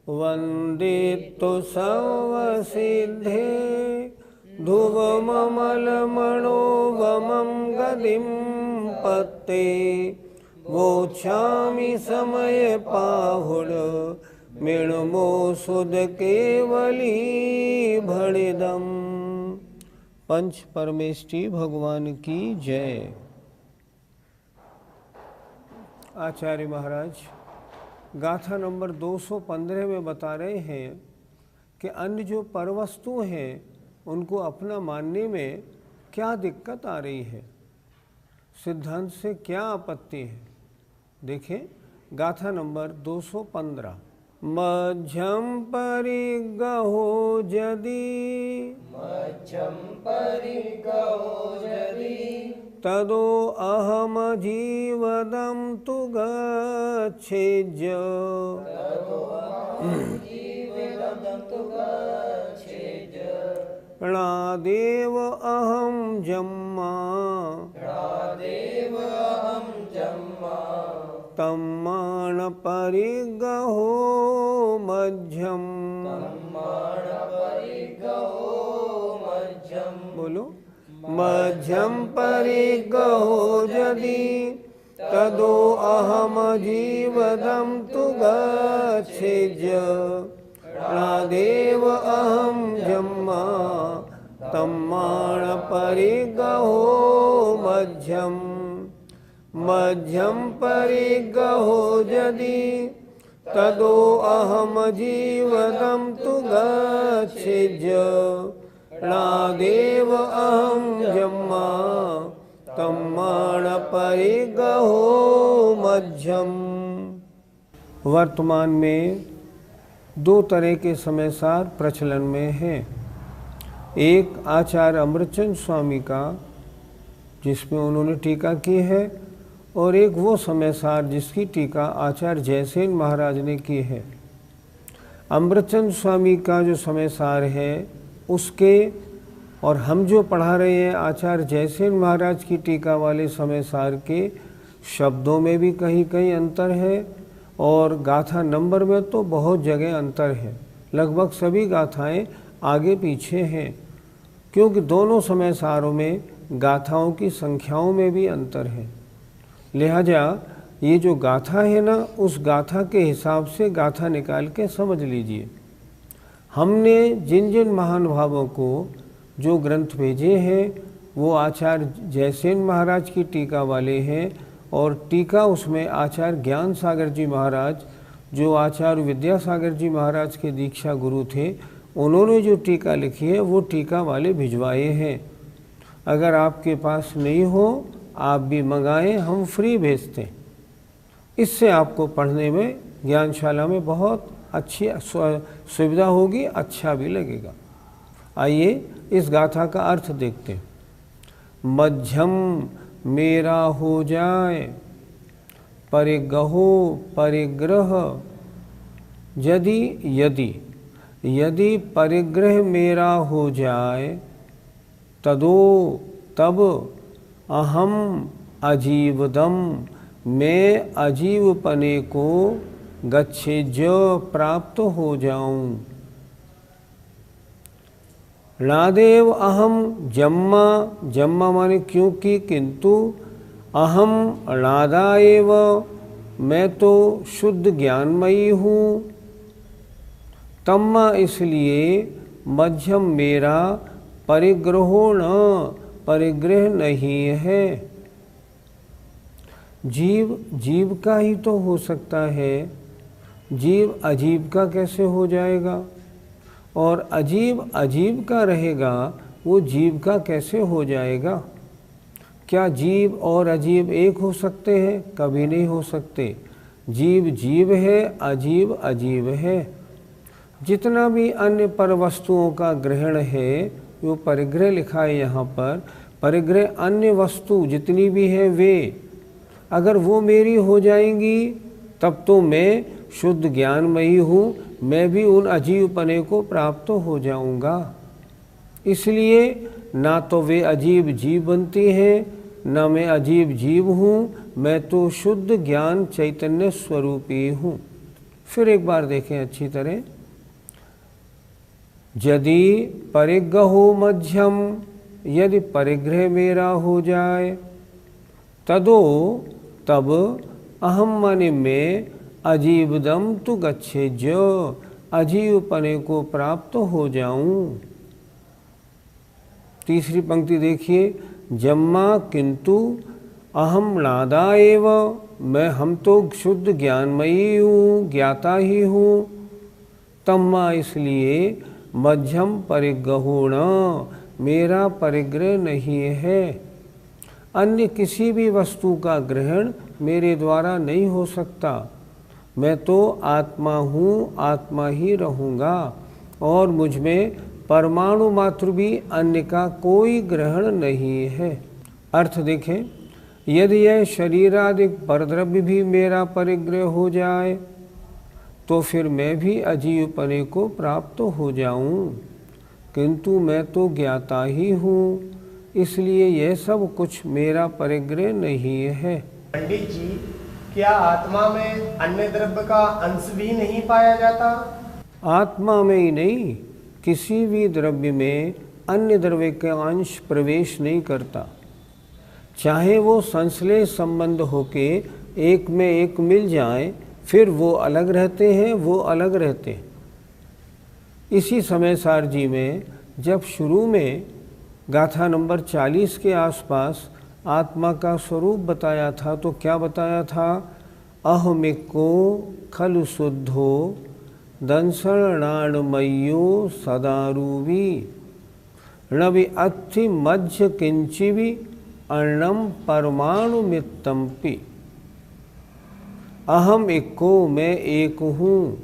वन्दितु सर्वसिद्धे ध्रुवममलमणोवमं गदिं पत्ते वोच्छामि समय पाहुड मृण्मो सुध केवली भणिदम। पंच परमेष्टि भगवान की जय। आचार्य महाराज गाथा नंबर 215 में बता रहे हैं कि अन्य जो परवस्तु हैं उनको अपना मानने में क्या दिक्कत आ रही है, सिद्धांत से क्या आपत्ति है। देखें गाथा नंबर 215। मध्यम परिगहो यदि तदो अहम जीवदम तु गच्छेज्य प्रणादेव अहम जम्मा तम्माण परिगहो मध्यम। बोलो मध्यम परिगहो यदि तदो अहम जीवदम तु गच्छेज्य प्रणादेव अहम जम्मा तम्माण परिगहो मध्यम। मध्यम परिगहो यदि तदो अहम जीवदम तु गच्छेज्य प्रणादेव अहम जम्मा तम्माण परिगहो मध्यम। वर्तमान में दो तरह के समय सार प्रचलन में हैं। एक आचार्य अमृतचंद स्वामी का जिसमें उन्होंने टीका की है, और एक वो समय सार जिसकी टीका आचार्य जयसेन महाराज ने की है। अमृतचंद स्वामी का जो समय सार है उसके और हम जो पढ़ा रहे हैं आचार्य जयसेन महाराज की टीका वाले समय सार के शब्दों में भी कहीं कहीं अंतर है, और गाथा नंबर में तो बहुत जगह अंतर है। लगभग सभी गाथाएं आगे पीछे हैं, क्योंकि दोनों समय सारों में गाथाओं की संख्याओं में भी अंतर है। लिहाजा ये जो गाथा है ना, उस गाथा के हिसाब से गाथा निकाल के समझ लीजिए। हमने जिन जिन महानुभावों को जो ग्रंथ भेजे हैं वो आचार्य जयसेन महाराज की टीका वाले हैं, और टीका उसमें आचार्य ज्ञान सागर जी महाराज जो आचार्य विद्यासागर जी महाराज के दीक्षा गुरु थे, उन्होंने जो टीका लिखी है वो टीका वाले भिजवाए हैं। अगर आपके पास नहीं हो आप भी मंगाएं, हम फ्री भेजते हैं। इससे आपको पढ़ने में ज्ञानशाला में बहुत अच्छी सुविधा होगी, अच्छा भी लगेगा। आइए इस गाथा का अर्थ देखते हैं। मध्यम मेरा हो जाए परिगहो परिग्रह यदि यदि यदि परिग्रह मेरा हो जाए तदो तब अहम अजीवदम मैं अजीवपने को गच्छेज्य प्राप्त हो जाऊं। णादेव अहम जम्मा जम्मा माने क्योंकि किंतु अहम णादा एव मैं तो शुद्ध ज्ञानमयी हूँ। तम्मा इसलिए मध्यम मेरा परिग्रहो न परिग्रह नहीं है। जीव जीव का ही तो हो सकता है, जीव अजीब का कैसे हो जाएगा, और अजीब अजीब का रहेगा वो जीव का कैसे हो जाएगा। क्या जीव और अजीब एक हो सकते हैं? कभी नहीं हो सकते। जीव जीव है, अजीब अजीब है। जितना भी अन्य पर वस्तुओं का ग्रहण है, वो परिग्रह लिखा है यहाँ पर, परिग्रह अन्य वस्तु जितनी भी है वे अगर वो मेरी हो जाएंगी तब तो मैं शुद्ध ज्ञानमयी हूँ, मैं भी उन अजीबपने को प्राप्त हो जाऊँगा। इसलिए ना तो वे अजीब जीव बनती हैं, ना मैं अजीब जीव हूँ, मैं तो शुद्ध ज्ञान चैतन्य स्वरूपी हूँ। फिर एक बार देखें अच्छी तरह। यदि परिग्रहो मध्यम, यदि परिग्रह मेरा हो जाए, तब अहम मन में अजीवदम तु गच्छे, जो अजीव पने को प्राप्त हो जाऊं। तीसरी पंक्ति देखिए, जम्मा किंतु अहम नादा एव, हम तो शुद्ध ज्ञानमयी हूँ, ज्ञाता ही हूँ। तम्मा इसलिए मध्यम परिग्रहो न, मेरा परिग्रह नहीं है। अन्य किसी भी वस्तु का ग्रहण मेरे द्वारा नहीं हो सकता। मैं तो आत्मा हूँ, आत्मा ही रहूँगा, और मुझ में परमाणु मात्र भी अन्य का कोई ग्रहण नहीं है। अर्थ देखें, यदि यह शरीर आदि परद्रव्य भी मेरा परिग्रह हो जाए, तो फिर मैं भी अजीवपने को प्राप्त हो जाऊं। किंतु मैं तो ज्ञाता ही हूँ, इसलिए यह सब कुछ मेरा परिग्रह नहीं है। पंडित जी, क्या आत्मा में अन्य द्रव्य का अंश भी नहीं पाया जाता? आत्मा में ही नहीं, किसी भी द्रव्य में अन्य द्रव्य का अंश प्रवेश नहीं करता। चाहे वो संश्लेष संबंध होके एक में एक मिल जाए, फिर वो अलग रहते हैं, वो अलग रहते हैं। इसी समय सार जी में जब शुरू में गाथा नंबर 40 के आसपास आत्मा का स्वरूप बताया था, तो क्या बताया था? अहमिको खलु शुद्धो दंसणाणमयो सदारूवी, नवि अत्थि मध्य किंचिवी अर्णम परमाणु मित्तम्पि। अहम एको, मैं एक हूँ,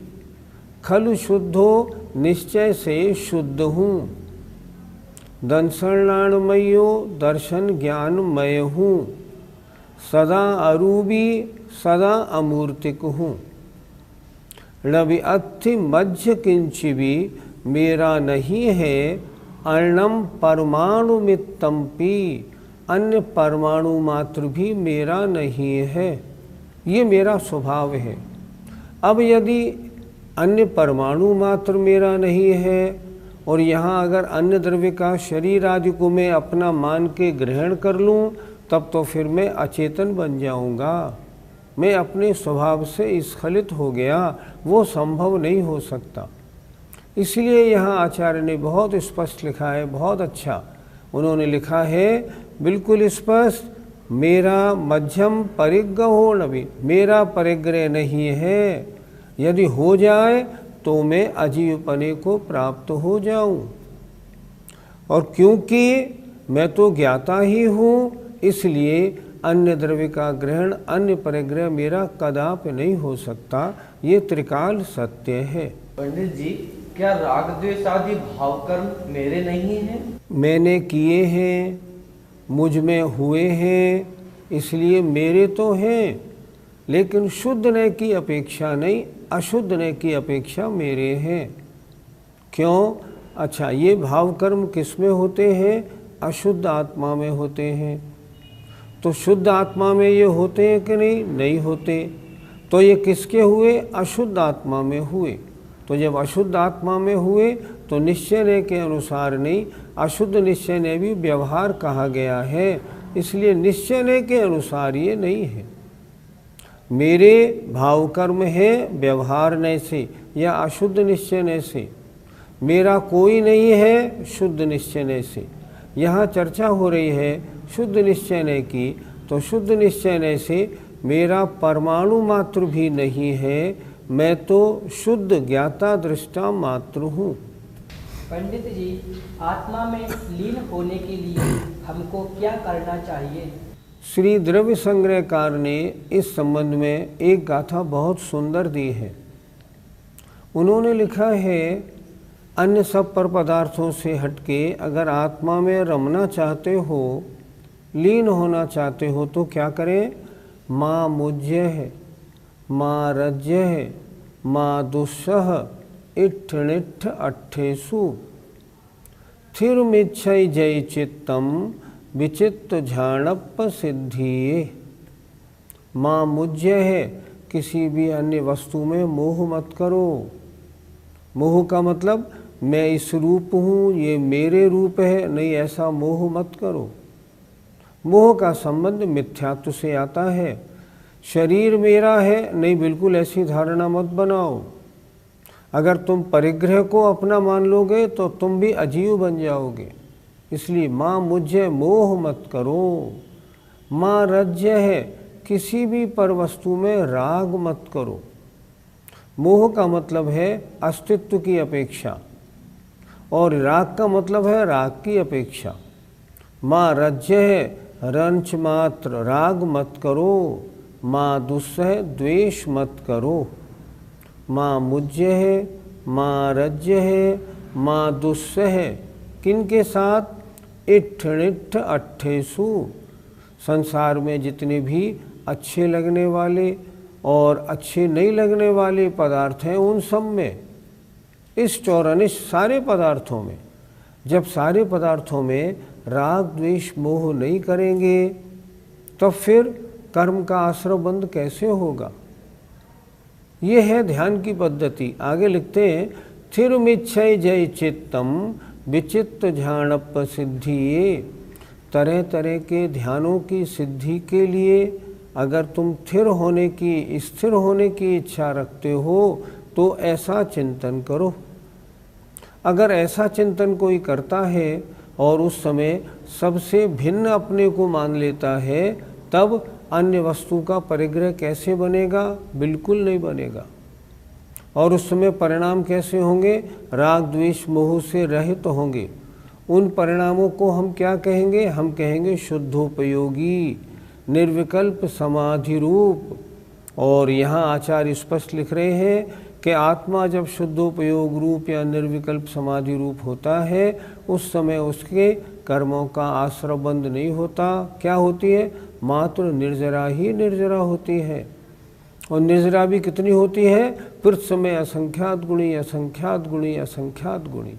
खलु शुद्धो, निश्चय से शुद्ध हूँ, दंसणाणमयो, दर्शन ज्ञानमय हूँ, सदा अरूपी, सदा अमूर्तिक हूँ, नवि अत्थि मध्य किंचिवी, मेरा नहीं है, अर्णम परमाणु मित्तम्पि, अन्य परमाणु मात्र भी मेरा नहीं है। ये मेरा स्वभाव है। अब यदि अन्य परमाणु मात्र मेरा नहीं है, और यहाँ अगर अन्य द्रव्य का शरीर आदि को मैं अपना मान के ग्रहण कर लूँ, तब तो फिर मैं अचेतन बन जाऊँगा। मैं अपने स्वभाव से स्खलित हो गया, वो संभव नहीं हो सकता। इसलिए यहाँ आचार्य ने बहुत स्पष्ट लिखा है, बहुत अच्छा उन्होंने लिखा है, बिल्कुल स्पष्ट, मेरा मध्यम परिग्रहो नभि, मेरा परिग्रह नहीं है। यदि हो जाए तो मैं अजीवपने को प्राप्त हो जाऊं। और क्योंकि मैं तो ज्ञाता ही हूँ, इसलिए अन्य द्रव्य का ग्रहण, अन्य परिग्रह मेरा कदापि नहीं हो सकता। ये त्रिकाल सत्य है। पंडित जी, क्या राग द्वेष आदि भाव कर्म मेरे नहीं हैं? मैंने किए हैं, मुझ में हुए हैं, इसलिए मेरे तो हैं, लेकिन शुद्ध ने की अपेक्षा नहीं, अशुद्ध ने की अपेक्षा मेरे हैं। क्यों? अच्छा, ये भाव कर्म किस में होते हैं? अशुद्ध आत्मा में होते हैं। तो शुद्ध आत्मा में ये होते हैं कि नहीं? नहीं होते। तो ये किसके हुए? अशुद्ध आत्मा में हुए। तो जब अशुद्ध आत्मा में हुए तो निश्चय ने के अनुसार नहीं, अशुद्ध निश्चय ने भी व्यवहार कहा गया है, इसलिए निश्चय ने के अनुसार ये नहीं है। मेरे भाव कर्म है व्यवहार ने से या अशुद्ध निश्चय ने से, मेरा कोई नहीं है शुद्ध निश्चय ने से। यहाँ चर्चा हो रही है शुद्ध निश्चय ने की, तो शुद्ध निश्चय ने से मेरा परमाणु मात्र भी नहीं है, मैं तो शुद्ध ज्ञाता दृष्टा मात्र हूँ। पंडित जी, आत्मा में लीन होने के लिए हमको क्या करना चाहिए? श्री द्रव्य संग्रहकार ने इस संबंध में एक गाथा बहुत सुंदर दी है। उन्होंने लिखा है, अन्य सब पर पदार्थों से हटके अगर आत्मा में रमना चाहते हो, लीन होना चाहते हो, तो क्या करें? माँ मुज्य है, माँ रज्य है, माँ दुस्सह इट्ठनिट्ठ अट्ठेसु, थिर मिच्छय जय चित्तम विचित्त झाणप सिद्धिये। माँ मुज्य है किसी भी अन्य वस्तु में मोह मत करो। मोह का मतलब मैं इस रूप हूँ, ये मेरे रूप है, नहीं, ऐसा मोह मत करो। मोह का संबंध मिथ्यात्व से आता है। शरीर मेरा है, नहीं, बिल्कुल ऐसी धारणा मत बनाओ। अगर तुम परिग्रह को अपना मान लोगे तो तुम भी अजीव बन जाओगे। इसलिए माँ मुझे मोह मत करो। माँ रज्य है, किसी भी पर वस्तु में राग मत करो। मोह का मतलब है अस्तित्व की अपेक्षा और राग का मतलब है राग की अपेक्षा। माँ रज्य है, रंच मात्र राग मत करो। माँ दुस्सह द्वेष मत करो। माँ मुज्य है, माँ रज्य है, माँ दुस्सह है। किनके साथ? इट्ठ अट्ठेसु। संसार में जितने भी अच्छे लगने वाले और अच्छे नहीं लगने वाले पदार्थ हैं, उन सब में, इस 54 सारे पदार्थों में, जब सारे पदार्थों में राग द्वेष मोह नहीं करेंगे तो फिर कर्म का आश्रय बंद कैसे होगा? ये है ध्यान की पद्धति। आगे लिखते हैं, थिरुमिच्छय जय चित्तम विचित्त ध्यानप सिद्धिये। तरह तरह के ध्यानों की सिद्धि के लिए अगर तुम स्थिर होने की इच्छा रखते हो तो ऐसा चिंतन करो। अगर ऐसा चिंतन कोई करता है और उस समय सबसे भिन्न अपने को मान लेता है, तब अन्य वस्तु का परिग्रह कैसे बनेगा? बिल्कुल नहीं बनेगा। और उस समय परिणाम कैसे होंगे? राग द्वेष मोह से रहित होंगे। उन परिणामों को हम क्या कहेंगे? हम कहेंगे शुद्धोपयोगी, निर्विकल्प समाधि रूप। और यहाँ आचार्य स्पष्ट लिख रहे हैं कि आत्मा जब शुद्धोपयोग रूप या निर्विकल्प समाधि रूप होता है, उस समय उसके कर्मों का आश्रय बंद नहीं होता। क्या होती है? मात्र निर्जरा ही निर्जरा होती है। और निर्जरा भी कितनी होती है? फिर समय असंख्यात गुणी, असंख्यात गुणी, असंख्यात गुणी।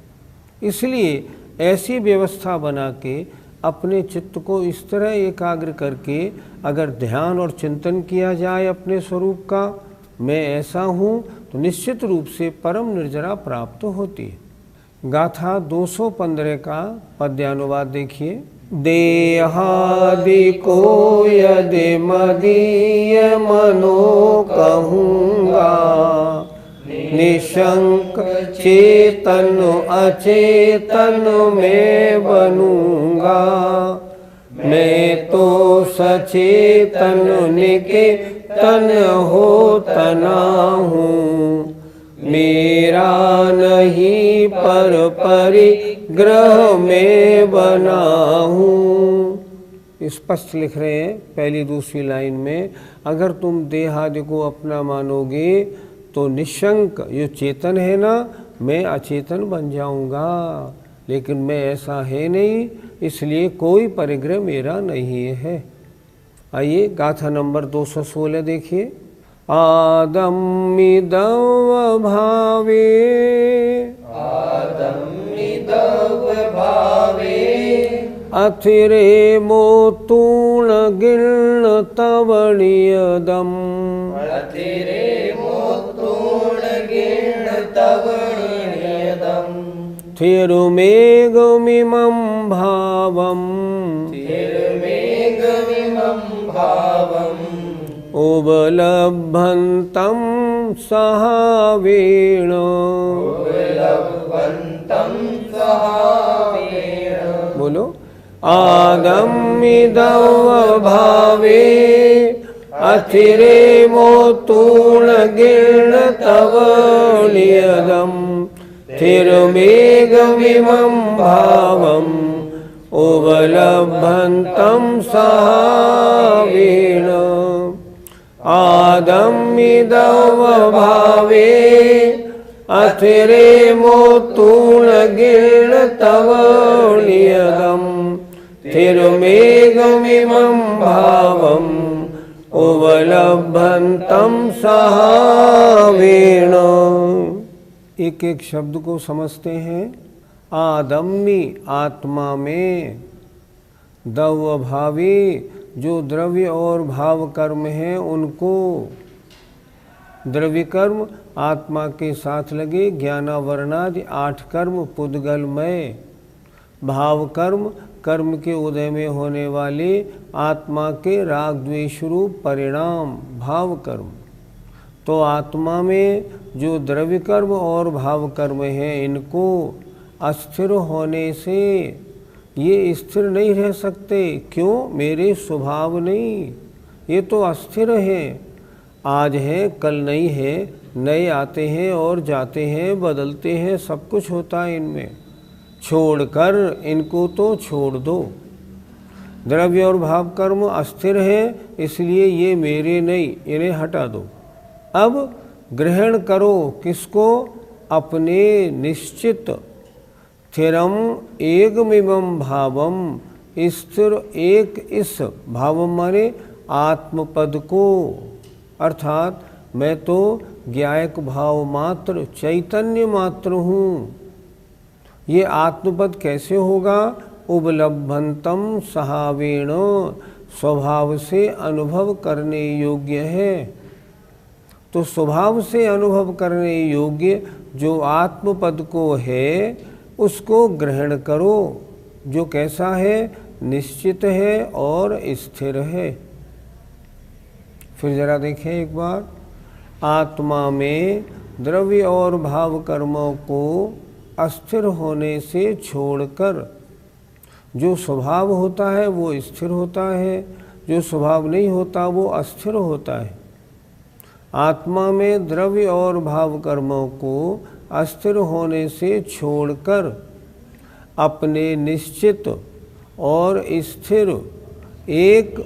इसलिए ऐसी व्यवस्था बना के अपने चित्त को इस तरह एकाग्र करके अगर ध्यान और चिंतन किया जाए अपने स्वरूप का, मैं ऐसा हूँ, तो निश्चित रूप से परम निर्जरा प्राप्त होती है। गाथा 215 का पद्यानुवाद देखिए। देहादि को यदि मदीय मनो कहूँगा, निशंक चेतन अचेतन में बनूंगा। मैं तो सचेतन निकेतन होतना हूँ, मेरा नहीं पर परिग्रह में बना हूँ। स्पष्ट लिख रहे हैं पहली दूसरी लाइन में, अगर तुम देहादि को अपना मानोगे तो निशंक, ये चेतन है ना, मैं अचेतन बन जाऊंगा। लेकिन मैं ऐसा है नहीं, इसलिए कोई परिग्रह मेरा नहीं है। आइए गाथा नंबर 216 देखिए। आदम्मिदव भावे, आदम्मिदव भावे, अथिरे मोतूण गिर्ण तवणियदम, अथिरे थिरुमेघमिमं भावम्, थिरुमेघमिमं भावम्, उपलभन्तं सहावेण, उपलभन्तं सहावेण। बोलो। आदम्मिदव भावे, अथिरे मोतूण गिर्ण तवणियदम्, थिरुमेघमिमं भावम्, उपलभन्तं सहावेण। आदम्मिदव भावे, अथिरे मोतूण गिर्ण तवणियदम्, थिरुमेघमिमं भावम्, उपलभन्तं सहावेण। एक एक शब्द को समझते हैं। आदम्मी, आत्मा में, दव भावी, जो द्रव्य और भाव कर्म हैं उनको, द्रव्य कर्म आत्मा के साथ लगे ज्ञानावरणादि 8 कर्म पुद्गलमय। भाव कर्म कर्म के उदय में होने वाले आत्मा के राग द्वेष रूप परिणाम भाव कर्म। तो आत्मा में जो द्रव्य कर्म और भाव कर्म है, इनको अस्थिर होने से ये स्थिर नहीं रह सकते। क्यों? मेरे स्वभाव नहीं, ये तो अस्थिर है। आज है कल नहीं है, नए आते हैं और जाते हैं, बदलते हैं, सब कुछ होता है इनमें। छोड़कर इनको तो छोड़ दो। द्रव्य और भाव कर्म अस्थिर है, इसलिए ये मेरे नहीं, इन्हें हटा दो। अब ग्रहण करो किसको? अपने निश्चित स्थिरम एकमिमं भावम, स्थिर एक इस भावम माने आत्मपद को। अर्थात मैं तो ज्ञायक भाव मात्र चैतन्य मात्र हूँ। ये आत्मपद कैसे होगा? उपलब्धंतम सहावेण, स्वभाव से अनुभव करने योग्य है। तो स्वभाव से अनुभव करने योग्य जो आत्मपद को है उसको ग्रहण करो, जो कैसा है? निश्चित है और स्थिर है। फिर जरा देखें एक बार, आत्मा में द्रव्य और भाव कर्मों को अस्थिर होने से छोड़कर जो स्वभाव होता है वो स्थिर होता है, जो स्वभाव नहीं होता वो अस्थिर होता है। आत्मा में द्रव्य और भाव कर्मों को अस्थिर होने से छोड़कर अपने निश्चित और स्थिर एक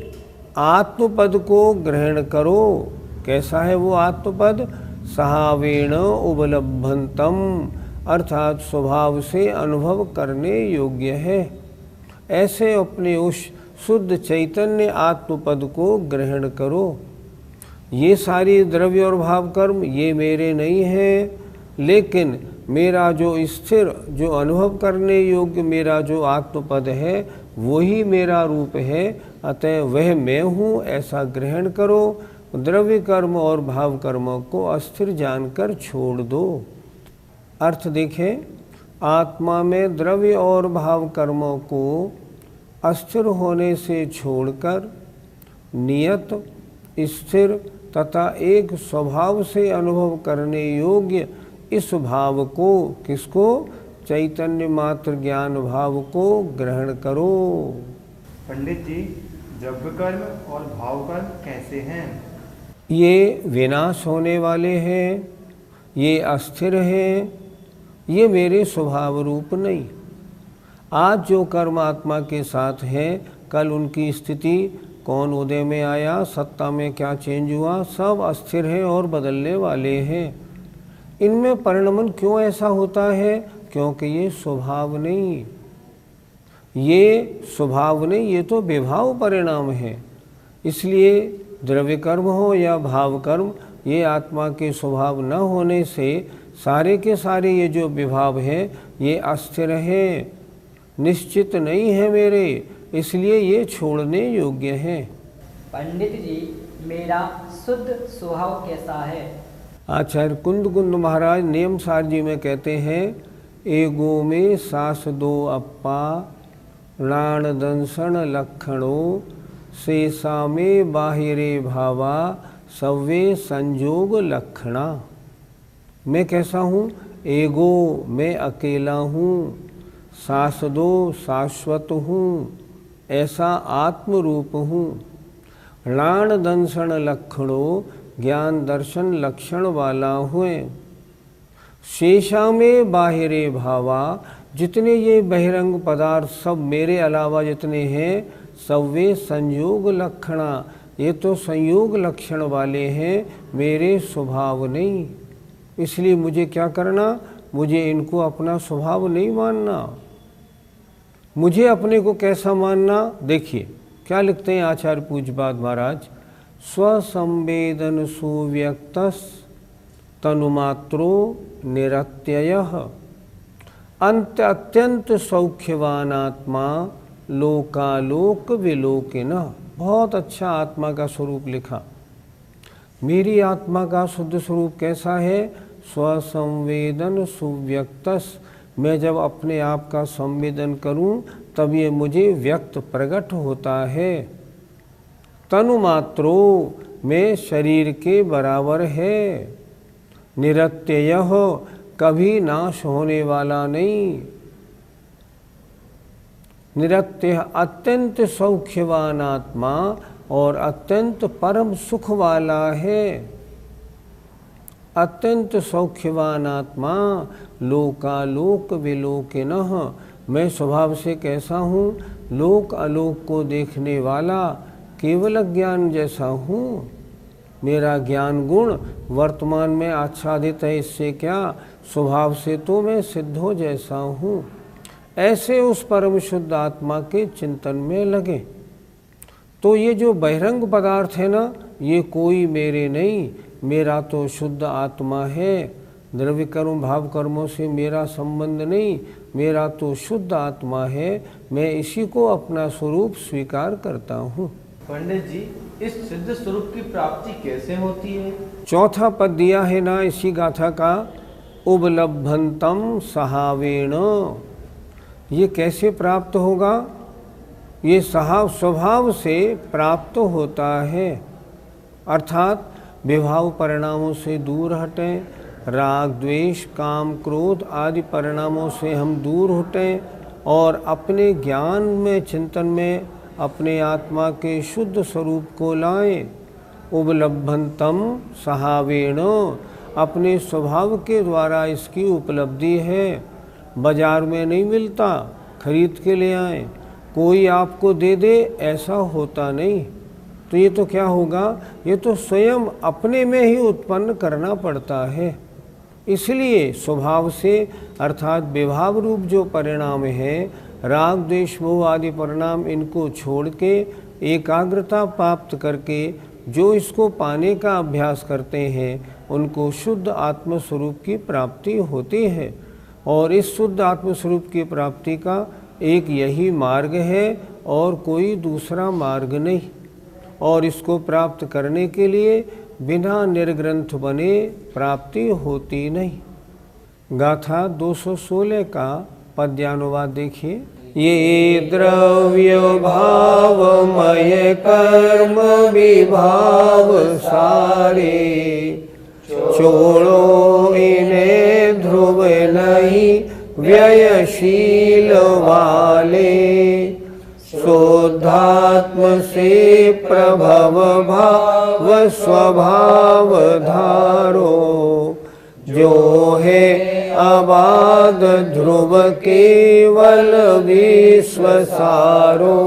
आत्मपद को ग्रहण करो। कैसा है वो आत्मपद? सहावेण उपलब्धंतम, अर्थात स्वभाव से अनुभव करने योग्य है। ऐसे अपने उस शुद्ध चैतन्य आत्मपद को ग्रहण करो। ये सारी द्रव्य और भाव कर्म ये मेरे नहीं हैं, लेकिन मेरा जो स्थिर, जो अनुभव करने योग्य मेरा जो आत्मपद है वही मेरा रूप है, अतः वह मैं हूँ, ऐसा ग्रहण करो। द्रव्य कर्म और भाव कर्मों को अस्थिर जानकर छोड़ दो। अर्थ देखें, आत्मा में द्रव्य और भाव कर्मों को अस्थिर होने से छोड़कर नियत, स्थिर तथा एक स्वभाव से अनुभव करने योग्य इस भाव को, किसको? चैतन्य मात्र ज्ञान भाव को ग्रहण करो। पंडित जी, द्रव्य कर्म और भाव कर्म कैसे हैं? ये विनाश होने वाले हैं, ये अस्थिर हैं, ये मेरे स्वभाव रूप नहीं। आज जो कर्म आत्मा के साथ हैं, कल उनकी स्थिति, कौन उदय में आया, सत्ता में क्या चेंज हुआ, सब अस्थिर हैं और बदलने वाले हैं। इनमें परिणमन क्यों ऐसा होता है? क्योंकि ये स्वभाव नहीं, ये स्वभाव नहीं, ये तो विभाव परिणाम है। इसलिए द्रव्य कर्म हो या भाव कर्म, ये आत्मा के स्वभाव न होने से सारे के सारे ये जो विभाव है ये अस्थिर हैं, निश्चित नहीं है मेरे, इसलिए ये छोड़ने योग्य है। पंडित जी, मेरा शुद्ध स्वभाव कैसा है? आचार्य कुंद महाराज नियम सार जी में कहते हैं, एगो में सास दो अप्पा राण दंसन लक्षणों शेषा में बाहिरे भावा सव्वे संजोग लक्षणा। मैं कैसा हूँ? एगो, मैं अकेला हूँ, शाश्वतो शाश्वत हूँ, ऐसा आत्म रूप हूँ। राण दंसन लक्षणों, ज्ञान दर्शन लक्षण वाला हुए। शेषा में बाहिरे भावा, जितने ये बहिरंग पदार्थ सब मेरे अलावा जितने हैं सब वे संयोग लक्षणा, ये तो संयोग लक्षण वाले हैं, मेरे स्वभाव नहीं। इसलिए मुझे क्या करना? मुझे इनको अपना स्वभाव नहीं मानना। मुझे अपने को कैसा मानना? देखिए क्या लिखते हैं आचार्य पूज्यपाद महाराज, स्वसंवेदन सुव्यक्तस् तनुमात्रो निरत्ययः अत्यंत सौख्यवान आत्मा लोकालोक विलोकिनः। बहुत अच्छा आत्मा का स्वरूप लिखा। मेरी आत्मा का शुद्ध स्वरूप कैसा है? स्वसंवेदन सुव्यक्तस। मैं जब अपने आप का संवेदन करूं तब ये मुझे व्यक्त प्रकट होता है। तनुमात्रो में शरीर के बराबर है। निरत्ययः कभी नाश होने वाला नहीं। निरत्यः अत्यंत सौख्यवान आत्मा और अत्यंत परम सुख वाला है। अत्यंत सौख्यवान आत्मा लोकालोक विलोकिनः। मैं स्वभाव से कैसा हूँ? लोक आलोक को देखने वाला केवल ज्ञान जैसा हूँ। मेरा ज्ञान गुण वर्तमान में आच्छादित है, इससे क्या? स्वभाव से तो मैं सिद्धो जैसा हूँ। ऐसे उस परम शुद्ध आत्मा के चिंतन में लगे तो ये जो बहिरंग पदार्थ है ना, ये कोई मेरे नहीं, मेरा तो शुद्ध आत्मा है। द्रव्य कर्म भाव कर्मों से मेरा संबंध नहीं, मेरा तो शुद्ध आत्मा है। मैं इसी को अपना स्वरूप स्वीकार करता हूँ। पंडित जी, इस सिद्ध स्वरूप की प्राप्ति कैसे होती है? चौथा पद दिया है ना इसी गाथा का, उपलब्धंतम सहावेण। ये कैसे प्राप्त होगा? ये स्वभाव से प्राप्त होता है, अर्थात विभाव परिणामों से दूर हटें, राग द्वेष काम क्रोध आदि परिणामों से हम दूर हटें और अपने ज्ञान में चिंतन में अपने आत्मा के शुद्ध स्वरूप को लाएं। उपलब्धंतम सहावेण, अपने स्वभाव के द्वारा इसकी उपलब्धि है। बाजार में नहीं मिलता, खरीद के ले आएं। कोई आपको दे दे ऐसा होता नहीं। तो ये तो क्या होगा? ये तो स्वयं अपने में ही उत्पन्न करना पड़ता है। इसलिए स्वभाव से अर्थात विभाव रूप जो परिणाम है, राग द्वेष मोह आदि परिणाम, इनको छोड़ के एकाग्रता प्राप्त करके जो इसको पाने का अभ्यास करते हैं उनको शुद्ध आत्मस्वरूप की प्राप्ति होती है। और इस शुद्ध आत्मस्वरूप की प्राप्ति का एक यही मार्ग है और कोई दूसरा मार्ग नहीं। और इसको प्राप्त करने के लिए बिना निर्ग्रंथ बने प्राप्ति होती नहीं। गाथा 216 का पद्यानुवाद देखिए। ये द्रव्य भावमय कर्म विभाव सारे, छोड़ो इन्हें ध्रुव नहीं व्ययशील वाले। शुद्धात्म से प्रभव भाव स्वभाव धारो, जो है अबाध ध्रुव केवल विश्व सारो।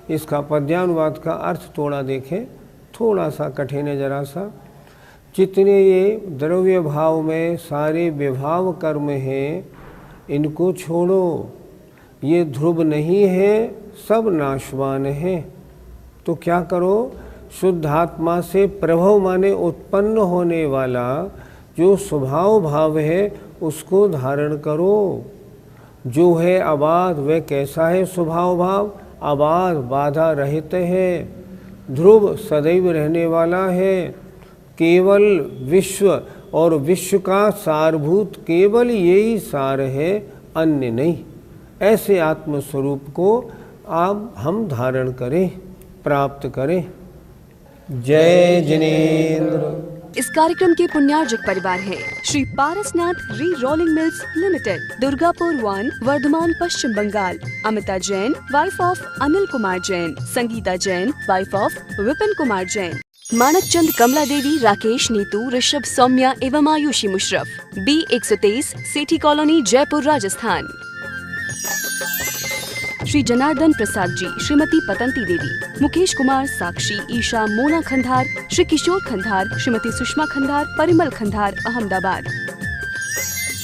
इसका पद्यानुवाद का अर्थ थोड़ा देखें, थोड़ा सा कठिन है जरा सा। जितने ये द्रव्य भाव में सारे विभाव कर्म हैं, इनको छोड़ो। ये ध्रुव नहीं है, सब नाशवान है। तो क्या करो? शुद्धात्मा से प्रभव माने उत्पन्न होने वाला जो स्वभाव भाव है उसको धारण करो। जो है अबाध, वह कैसा है स्वभाव भाव? अबाध, बाधा रहित है। ध्रुव सदैव रहने वाला है। केवल विश्व और विश्व का सारभूत केवल यही सार है, अन्य नहीं। ऐसे आत्मस्वरूप को आप हम धारण करें, प्राप्त करें। जय जिनेन्द्र। इस कार्यक्रम के पुण्यार्जक परिवार है Shri Parasnath re rolling mills limited, Durgapur 1, Bardhaman, Paschim Bangal. Amita Jain, wife of Anil Kumar Jain. Sangeeta Jain, wife of Vipin Kumar Jain. Manak Chand, Kamla Devi, Rakesh, Neetu, Rishabh, Saumya एवं आयुषी मुशरफ। B123, Sethi colony, Jaipur, Rajasthan. श्री जनार्दन प्रसाद जी, श्रीमती पतंती देवी, मुकेश कुमार, साक्षी, ईशा, मोना खंधार, श्री किशोर खंधार, श्रीमती सुषमा खंधार, परिमल खंधार, अहमदाबाद।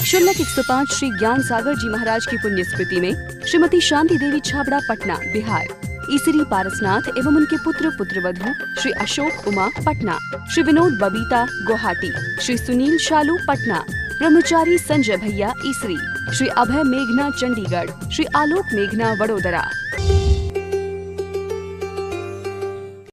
शुल्लक 105 श्री ज्ञान सागर जी महाराज की पुण्य स्मृति में श्रीमती शांति देवी छाबड़ा, पटना, बिहार। ईसरी पारसनाथ एवं उनके पुत्र पुत्रवधू श्री अशोक उमा, पटना। श्री विनोद बबीता, गुवाहाटी। श्री सुनील शालू, पटना। ब्रह्मचारी संजय भैया, ईसरी। श्री अभय मेघना, चंडीगढ़। श्री आलोक मेघना, वडोदरा।